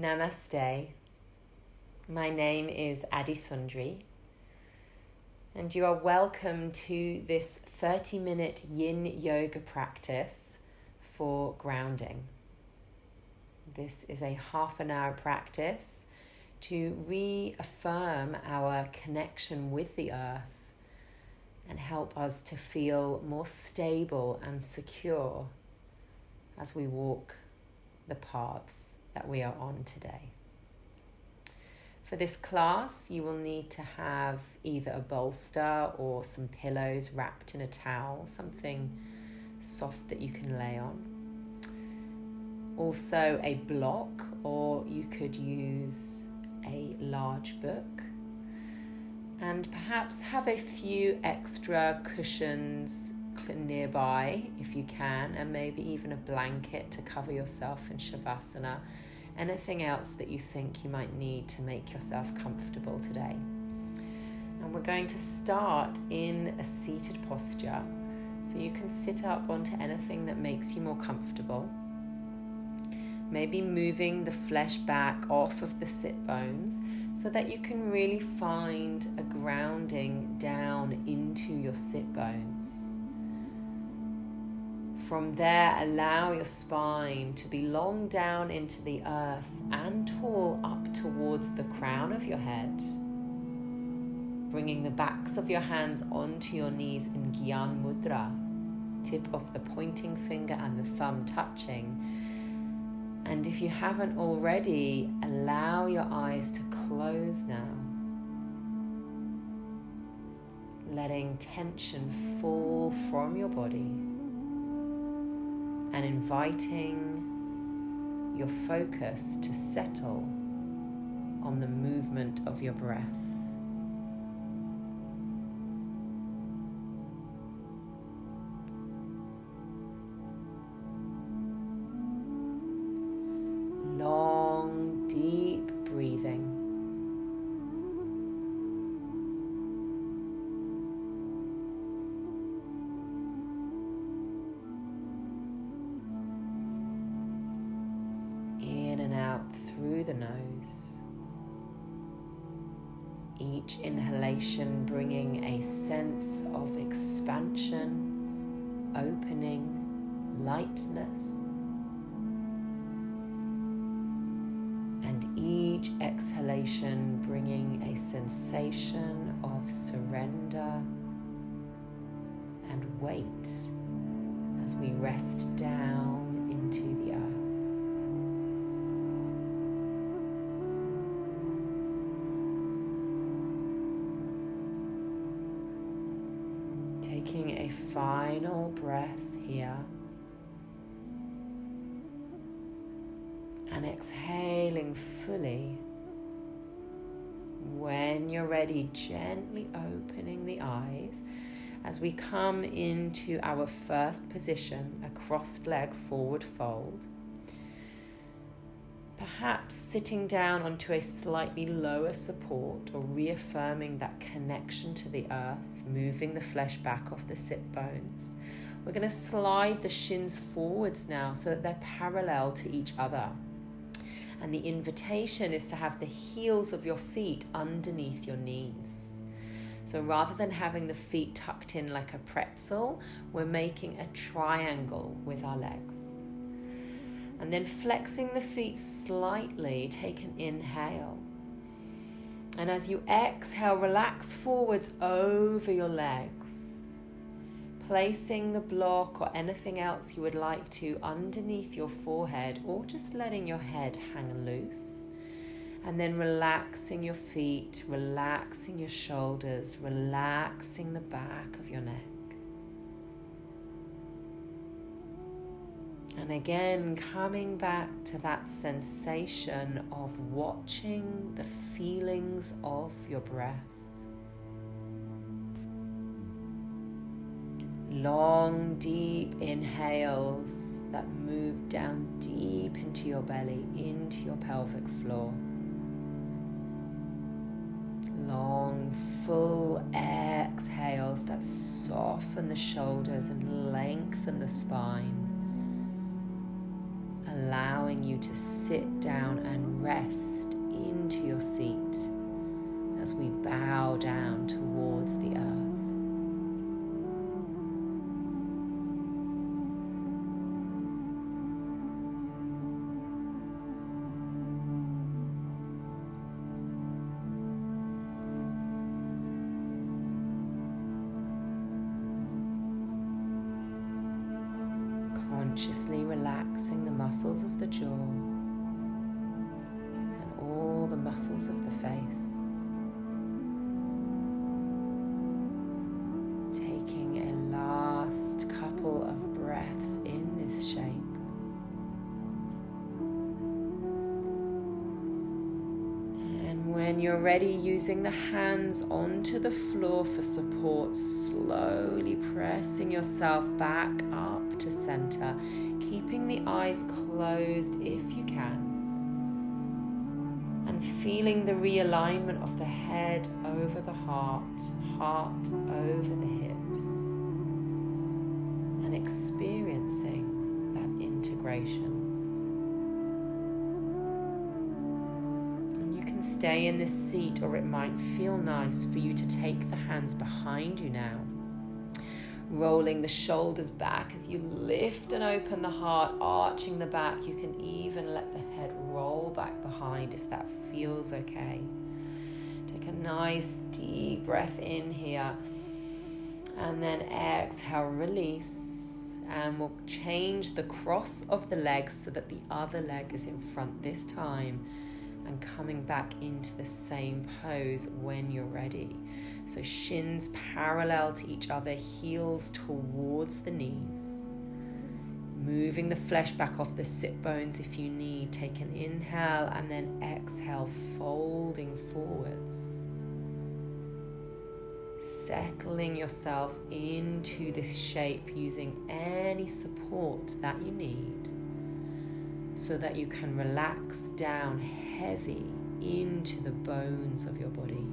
Namaste. My name is Adi Sundri, and you are welcome to this 30-minute Yin Yoga practice for grounding. This is a half an hour practice to reaffirm our connection with the earth and help us to feel more stable and secure as we walk the paths that we are on today. For this class, you will need to have either a bolster or some pillows wrapped in a towel, something soft that you can lay on. Also a block, or you could use a large book. And perhaps have a few extra cushions nearby if you can, and maybe even a blanket to cover yourself in Shavasana. Anything else that you think you might need to make yourself comfortable today. And we're going to start in a seated posture, so you can sit up onto anything that makes you more comfortable. Maybe moving the flesh back off of the sit bones so that you can really find a grounding down into your sit bones. From there, allow your spine to be long down into the earth and tall up towards the crown of your head. Bringing the backs of your hands onto your knees in Gyan Mudra, tip of the pointing finger and the thumb touching. And if you haven't already, allow your eyes to close now, letting tension fall from your body and inviting your focus to settle on the movement of your breath. Long, deep breathing. In and out through the nose. Each inhalation bringing a sense of expansion, opening, lightness. Each exhalation bringing a sensation of surrender and weight as we rest down into the earth. Taking a final breath here. And exhaling fully. When you're ready, gently opening the eyes as we come into our first position, a crossed leg forward fold. Perhaps sitting down onto a slightly lower support or reaffirming that connection to the earth, moving the flesh back off the sit bones. We're going to slide the shins forwards now so that they're parallel to each other. And the invitation is to have the heels of your feet underneath your knees. So rather than having the feet tucked in like a pretzel, we're making a triangle with our legs. And then flexing the feet slightly, take an inhale. And as you exhale, relax forwards over your legs. Placing the block or anything else you would like to underneath your forehead, or just letting your head hang loose. And then relaxing your feet, relaxing your shoulders, relaxing the back of your neck. And again, coming back to that sensation of watching the feelings of your breath. Long, deep inhales that move down deep into your belly, into your pelvic floor. Long, full exhales that soften the shoulders and lengthen the spine. allowing you to sit down and rest into your seat as we bow down towards the earth. Consciously relaxing the muscles of the jaw and all the muscles of the face. Taking a last couple of breaths in this shape. And when you're ready, using the hands onto the floor for support, slowly pressing yourself back up to center, keeping the eyes closed if you can, and feeling the realignment of the head over the heart, heart over the hips, and experiencing that integration. And you can stay in this seat, or it might feel nice for you to take the hands behind you now, rolling the shoulders back as you lift and open the heart, arching the back. You can even let the head roll back behind if that feels okay. Take a nice deep breath in here, and then exhale, release, and we'll change the cross of the legs so that the other leg is in front this time, and coming back into the same pose when you're ready. So shins parallel to each other, heels towards the knees. Moving the flesh back off the sit bones if you need. Take an inhale and then exhale, folding forwards. Settling yourself into this shape using any support that you need so that you can relax down heavy into the bones of your body.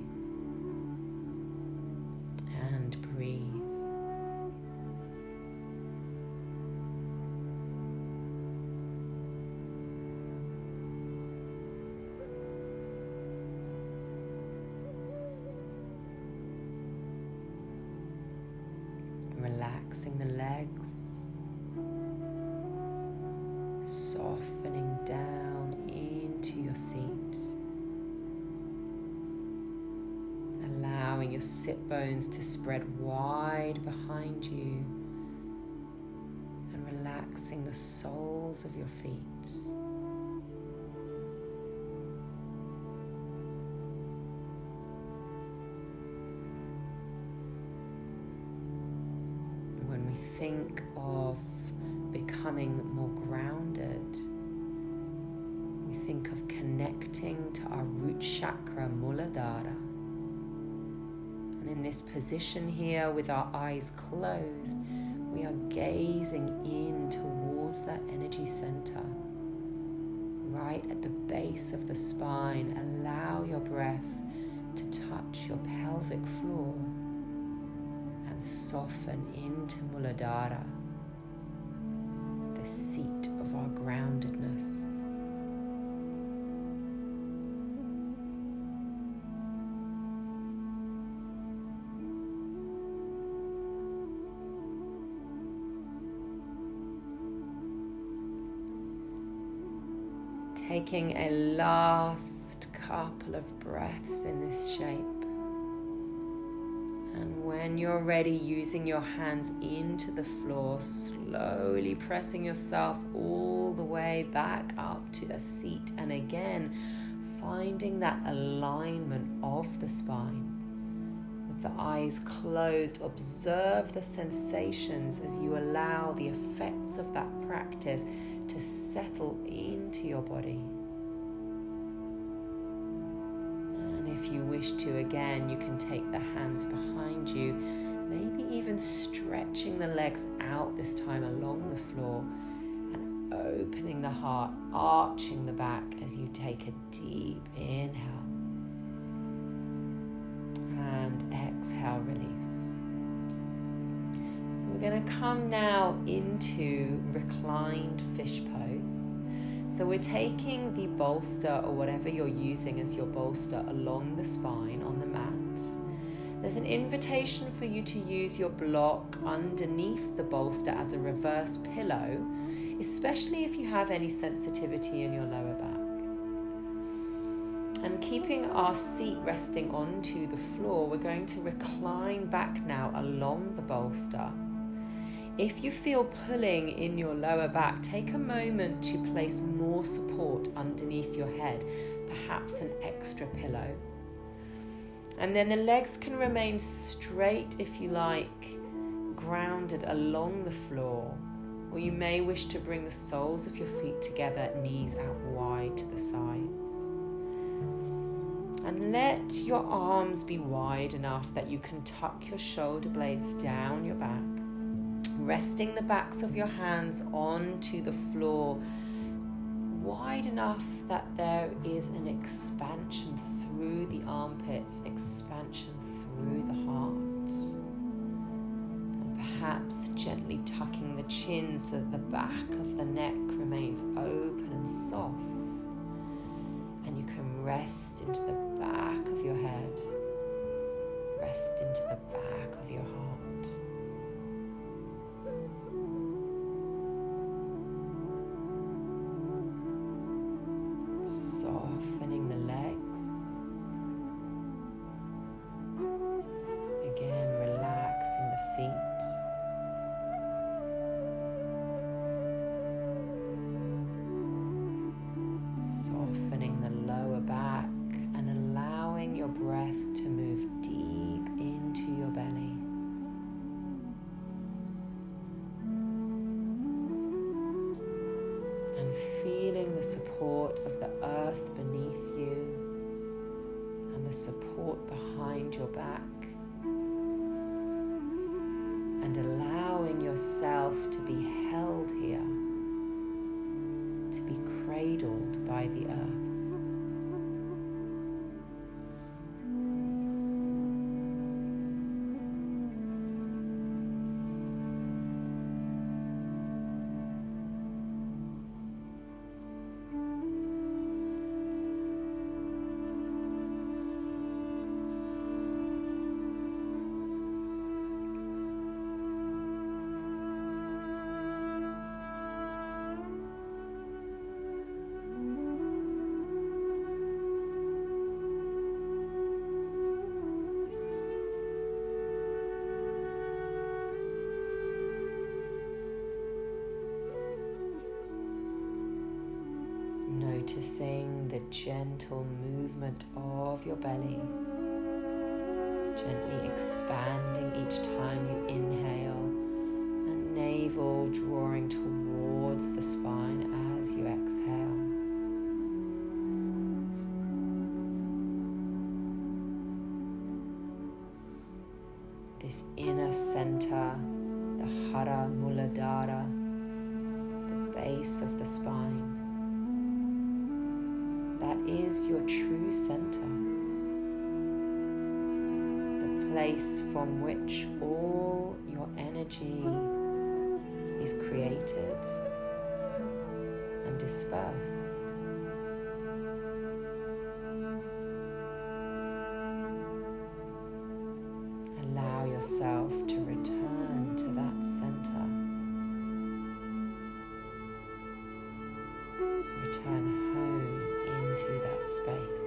And breathe. Relaxing the legs, softening down into your seat. Allowing your sit bones to spread wide behind you and relaxing the soles of your feet. When we think of becoming more grounded, we think of connecting to our root chakra, Muladhara. And in this position here, with our eyes closed, we are gazing in towards that energy center, right at the base of the spine. Allow your breath to touch your pelvic floor and soften into Muladhara, the seat of our groundedness. Taking a last couple of breaths in this shape. And when you're ready, using your hands into the floor, slowly pressing yourself all the way back up to a seat. And again, finding that alignment of the spine. With the eyes closed, observe the sensations as you allow the effects of that practice to settle into your body. And if you wish to, again, you can take the hands behind you, maybe even stretching the legs out this time along the floor and opening the heart, arching the back as you take a deep inhale and exhale, release. So we're going to come now into reclined fish pose. So we're taking the bolster or whatever you're using as your bolster along the spine on the mat. There's an invitation for you to use your block underneath the bolster as a reverse pillow, especially if you have any sensitivity in your lower back. And keeping our seat resting onto the floor, we're going to recline back now along the bolster. If you feel pulling in your lower back, take a moment to place more support underneath your head, perhaps an extra pillow. And then the legs can remain straight if you like, grounded along the floor. Or you may wish to bring the soles of your feet together, knees out wide to the sides. And let your arms be wide enough that you can tuck your shoulder blades down your back, resting the backs of your hands onto the floor, wide enough that there is an expansion through the armpits, expansion through the heart. And perhaps gently tucking the chin so that the back of the neck remains open and soft. And you can rest into the back of your head, rest into the back of your heart. Softening the legs. Again, relaxing the feet. Softening the lower back and allowing your breath to move deep into your belly. And feeling the support of the earth beneath you and the support behind your back. And allowing yourself to be held here, to be cradled by the earth. Noticing the gentle movement of your belly, gently expanding each time you inhale, and navel drawing towards the spine as you exhale. This inner center, the Hara Muladhara, the base of the spine, that is your true center, the place from which all your energy is created and dispersed. Allow yourself to return to that center. Return home into that space.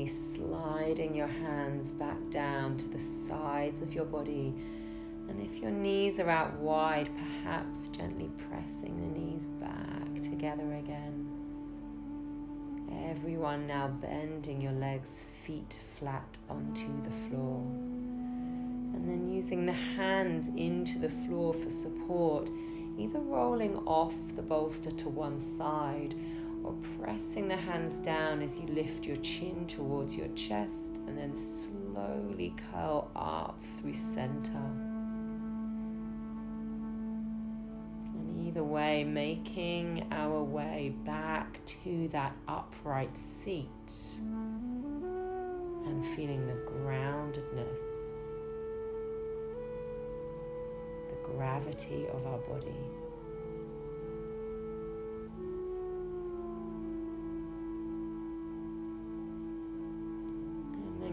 Sliding your hands back down to the sides of your body And if your knees are out wide, perhaps gently pressing the knees back together again. Everyone now bending your legs, feet flat onto the floor. And then using the hands into the floor for support, either rolling off the bolster to one side or pressing the hands down as you lift your chin towards your chest and then slowly curl up through center. And either way, making our way back to that upright seat and feeling the groundedness, the gravity of our body.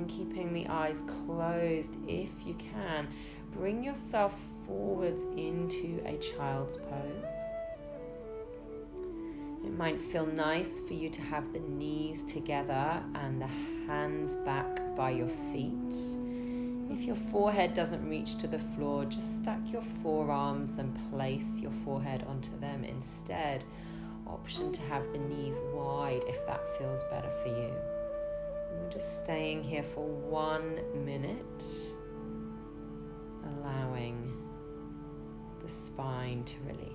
Keeping the eyes closed, if you can, bring yourself forwards into a child's pose. It might feel nice for you to have the knees together and the hands back by your feet. If your forehead doesn't reach to the floor, just stack your forearms and place your forehead onto them instead. Option to have the knees wide if that feels better for you. We're just staying here for 1 minute, allowing the spine to release.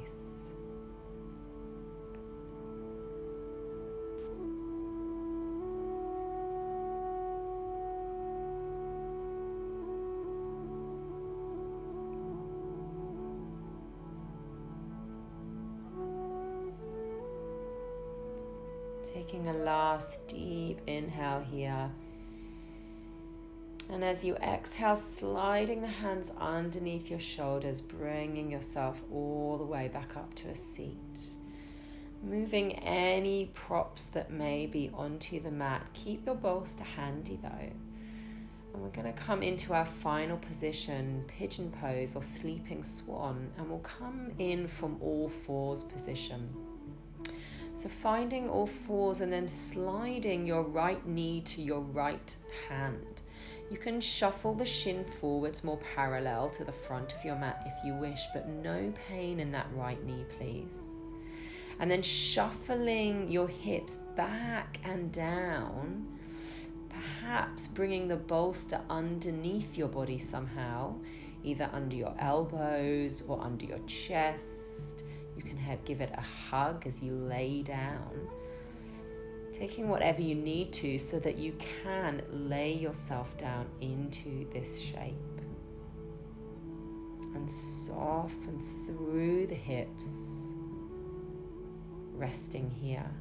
Taking a last deep inhale here. And as you exhale, sliding the hands underneath your shoulders, bringing yourself all the way back up to a seat. Moving any props that may be onto the mat. Keep your bolster handy though. And we're going to come into our final position, pigeon pose or sleeping swan, and we'll come in from all fours position. So finding all fours and then sliding your right knee to your right hand. You can shuffle the shin forwards more parallel to the front of your mat if you wish, but no pain in that right knee, please. And then shuffling your hips back and down, perhaps bringing the bolster underneath your body somehow, either under your elbows or under your chest. You can give it a hug as you lay down, taking whatever you need to so that you can lay yourself down into this shape and soften through the hips, resting here.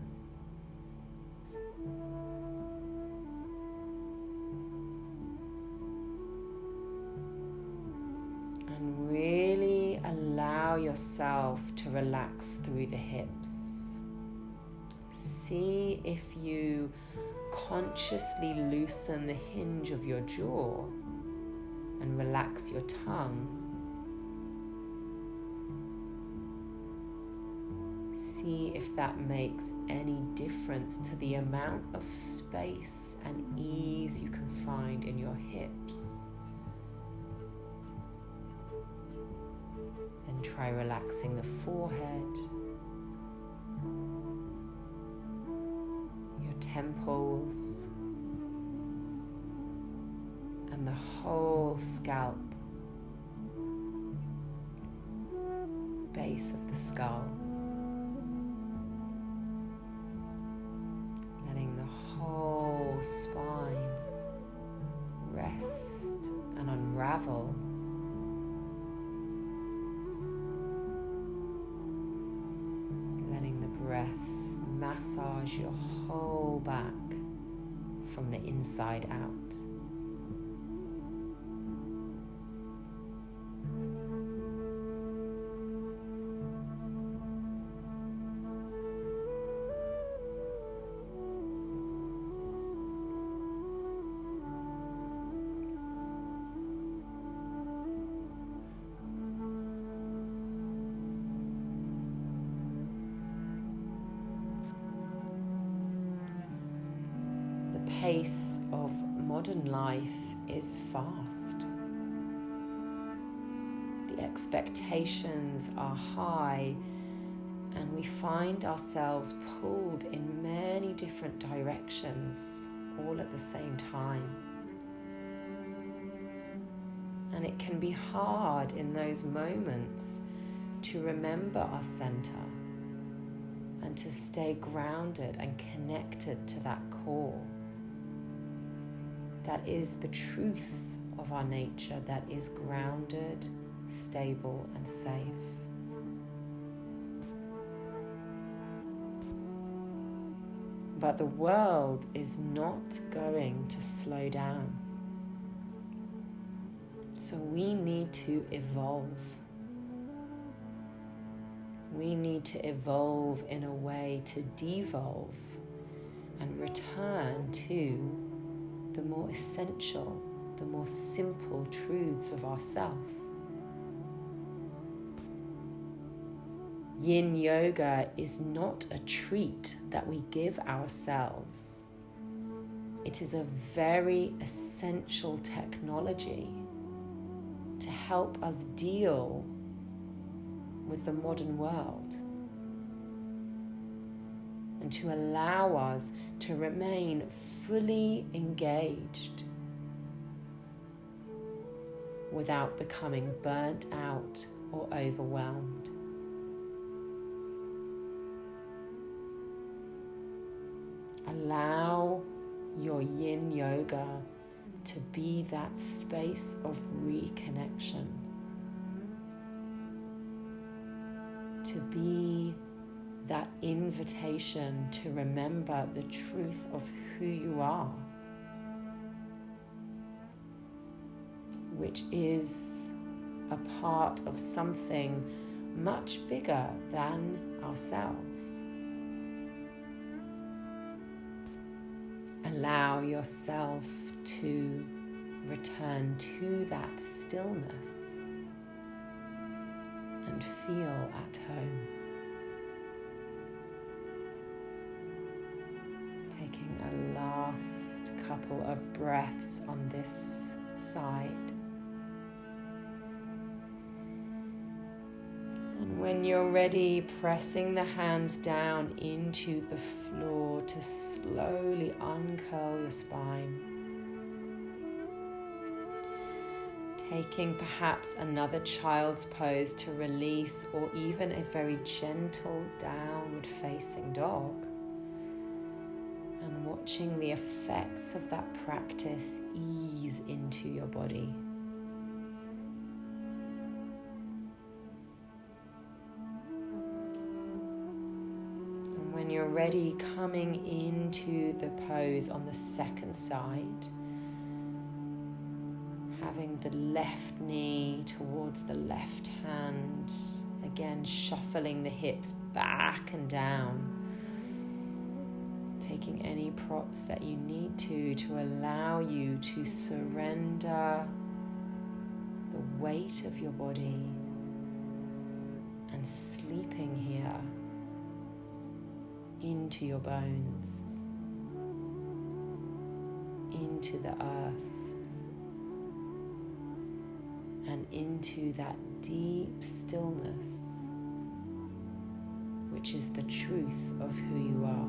And really allow yourself to relax through the hips. See if you consciously loosen the hinge of your jaw and relax your tongue. See if that makes any difference to the amount of space and ease you can find in your hips. Then try relaxing the forehead, your temples, and the whole scalp, base of the skull. Letting the whole spine rest and unravel. Letting the breath massage your whole back from the inside out. The pace of modern life is fast. expectations are high, and we find ourselves pulled in many different directions all at the same time. And it can be hard in those moments to remember our center and to stay grounded and connected to that core. That is the truth of our nature, that is grounded, stable, and safe. But the world is not going to slow down. So we need to evolve. We need to evolve in a way to devolve and return to the more essential, the more simple truths of ourself. Yin Yoga is not a treat that we give ourselves. It is a very essential technology to help us deal with the modern world and to allow us to remain fully engaged without becoming burnt out or overwhelmed. Allow your Yin Yoga to be that space of reconnection, to be that invitation to remember the truth of who you are, which is a part of something much bigger than ourselves. Allow yourself to return to that stillness and feel at home. Taking a last couple of breaths on this side. And when you're ready, pressing the hands down into the floor to slowly uncurl your spine. Taking perhaps another child's pose to release, or even a very gentle downward facing dog. And watching the effects of that practice ease into your body. When you're ready, coming into the pose on the second side, having the left knee towards the left hand, again shuffling the hips back and down, taking any props that you need to allow you to surrender the weight of your body and sleeping here into your bones, into the earth, and into that deep stillness, which is the truth of who you are.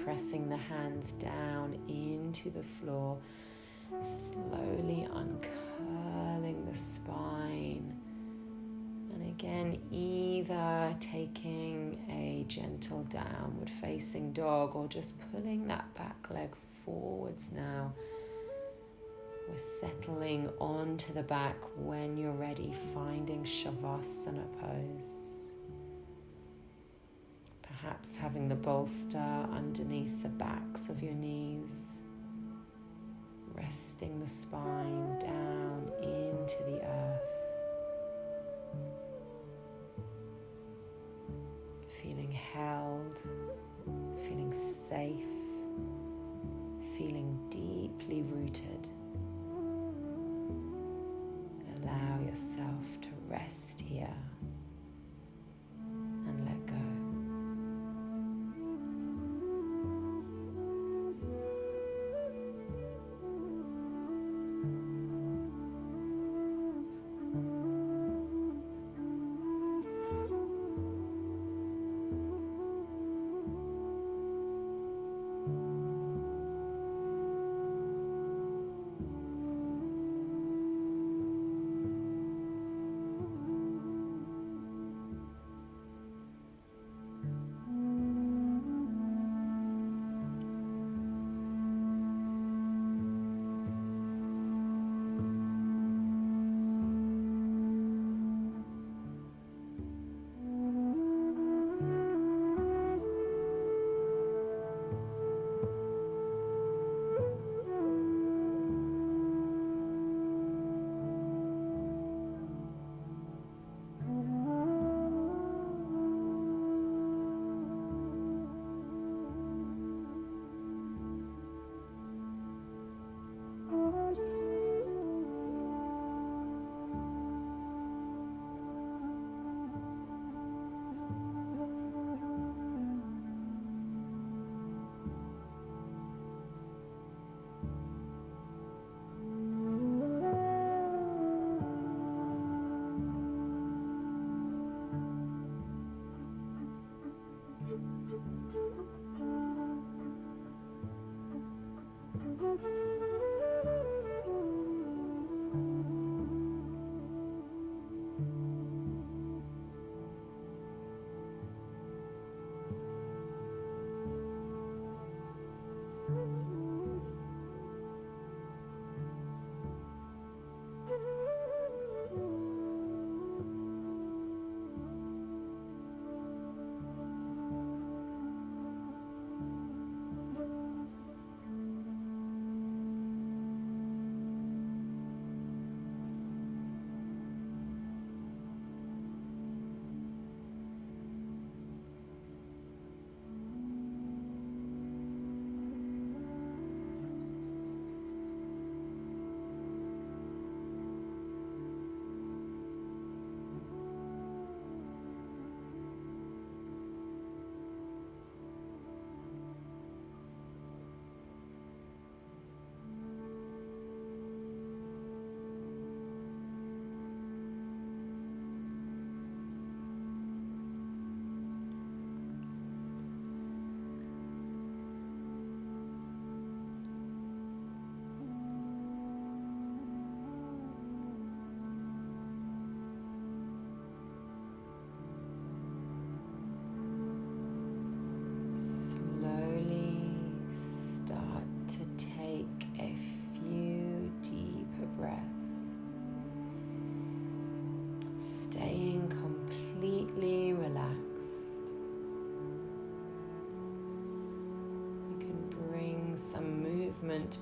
pressing the hands down into the floor, slowly uncurling the spine. And again, either taking a gentle downward facing dog or just pulling that back leg forwards now. We're settling onto the back when you're ready, finding Shavasana pose. Perhaps having the bolster underneath the backs of your knees, resting the spine down into the earth. Feeling held, feeling safe, feeling deeply rooted. Allow yourself to rest here and let go.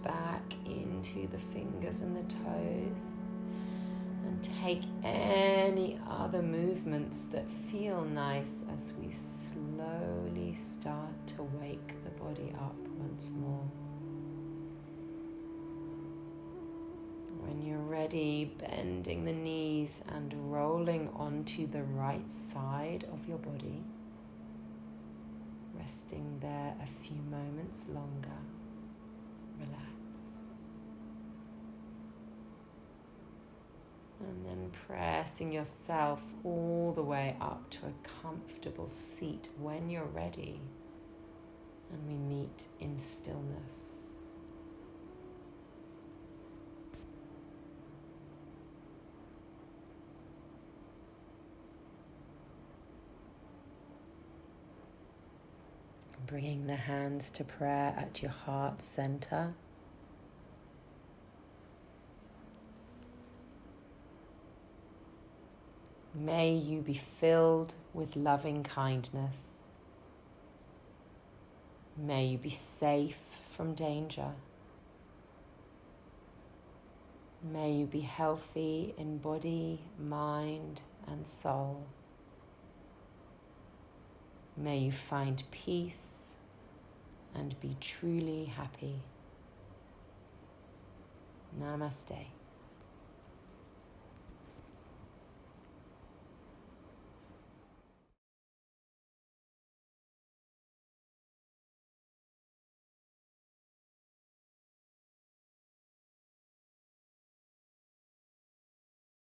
Back into the fingers and the toes, and take any other movements that feel nice as we slowly start to wake the body up once more. When you're ready, bending the knees and rolling onto the right side of your body, resting there a few moments longer. Relax. And then pressing yourself all the way up to a comfortable seat when you're ready. and we meet in stillness. Bringing the hands to prayer at your heart center. May you be filled with loving kindness. May you be safe from danger. May you be healthy in body, mind, and soul. May you find peace and be truly happy. Namaste.